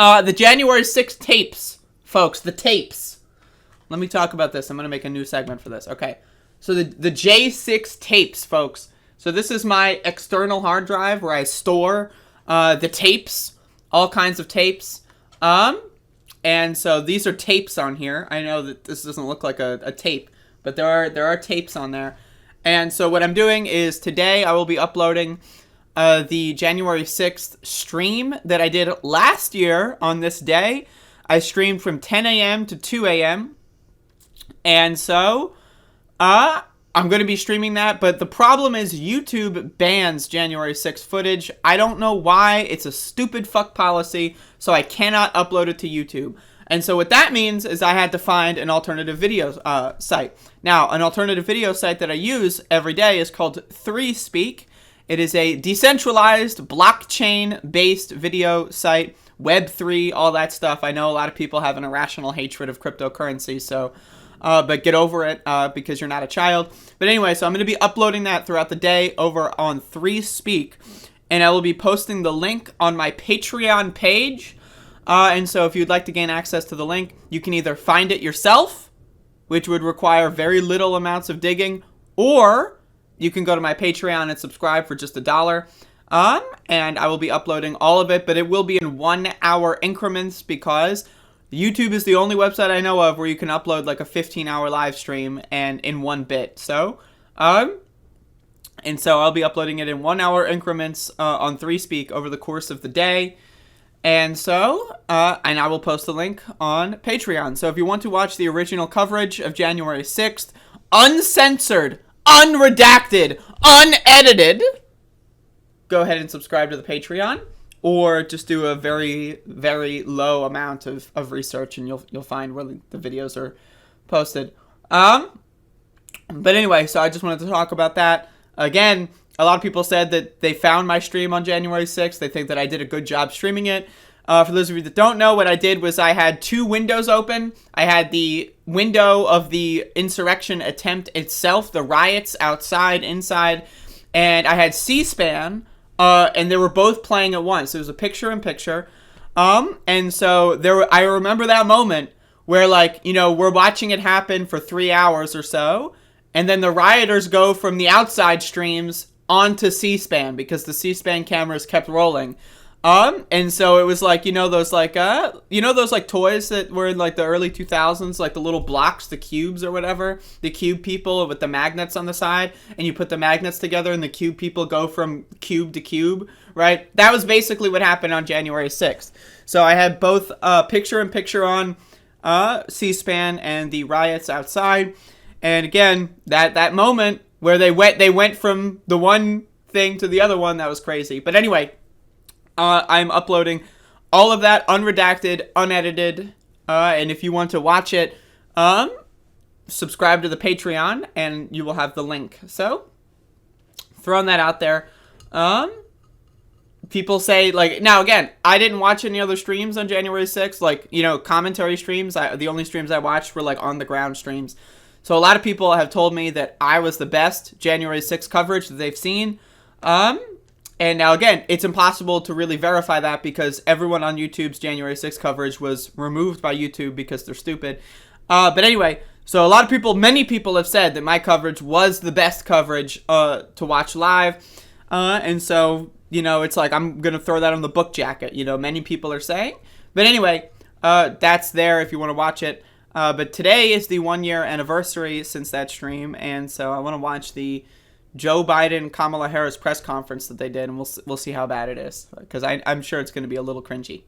The January 6th tapes, folks, the tapes. Let me talk about this. I'm going to make a new segment for this. Okay. So the J6 tapes, folks. So this is my external hard drive where I store the tapes, all kinds of tapes. And so these are tapes on here. I know that this doesn't look like a tape, but there are tapes on there. And so what I'm doing is today I will be uploading the January 6th stream that I did last year on this day. I streamed from 10 a.m. to 2 a.m. And so I'm going to be streaming that. But the problem is YouTube bans January 6th footage. I don't know why. It's a stupid fuck policy. So I cannot upload it to YouTube. And so what that means is I had to find an alternative video site. Now, an alternative video site that I use every day is called 3Speak. It is a decentralized, blockchain-based video site, Web3, all that stuff. I know a lot of people have an irrational hatred of cryptocurrency, so, but get over it because you're not a child. But anyway, so I'm going to be uploading that throughout the day over on 3Speak, and I will be posting the link on my Patreon page. And so if you'd like to gain access to the link, you can either find it yourself, which would require very little amounts of digging, or you can go to my Patreon and subscribe for just $1. And I will be uploading all of it, but it will be in 1 hour increments because YouTube is the only website I know of where you can upload like a 15-hour live stream and in 1 bit. So, and so I'll be uploading it in 1 hour increments on 3Speak over the course of the day. And so, and I will post the link on Patreon. So if you want to watch the original coverage of January 6th, uncensored, unredacted, unedited, go ahead and subscribe to the Patreon, or just do a very, very low amount of research, and you'll find where the videos are posted. But anyway, so I just wanted to talk about that. Again, a lot of people said that they found my stream on January 6th. They think that I did a good job streaming it. For those of you that don't know, what I did was I had 2 windows open. I had the window of the insurrection attempt itself, the riots outside, inside, and I had C-SPAN, and they were both playing at once. It was a picture-in-picture. And so I remember that moment where, like, you know, we're watching it happen for 3 hours or so, and then the rioters go from the outside streams onto C-SPAN because the C-SPAN cameras kept rolling. And so it was like, those like toys that were in like the early 2000s, like the little blocks, the cubes or whatever, the cube people with the magnets on the side, and you put the magnets together and the cube people go from cube to cube, right? That was basically what happened on January 6th. So I had both picture-in-picture on C-SPAN and the riots outside. And again, that moment where they went from the one thing to the other one, that was crazy. But anyway, I'm uploading all of that unredacted, unedited, and if you want to watch it, subscribe to the Patreon, and you will have the link. So, throwing that out there. People say, like, now again, I didn't watch any other streams on January 6th, like, commentary streams. The only streams I watched were, like, on-the-ground streams. So a lot of people have told me that I was the best January 6th coverage that they've seen. And now, again, it's impossible to really verify that because everyone on YouTube's January 6th coverage was removed by YouTube because they're stupid. But anyway, so many people have said that my coverage was the best coverage to watch live. And so, it's like I'm going to throw that on the book jacket, many people are saying. But anyway, that's there if you want to watch it. But today is the 1-year anniversary since that stream, and so I want to watch the Joe Biden, Kamala Harris press conference that they did, and we'll see how bad it is, because I'm sure it's going to be a little cringy.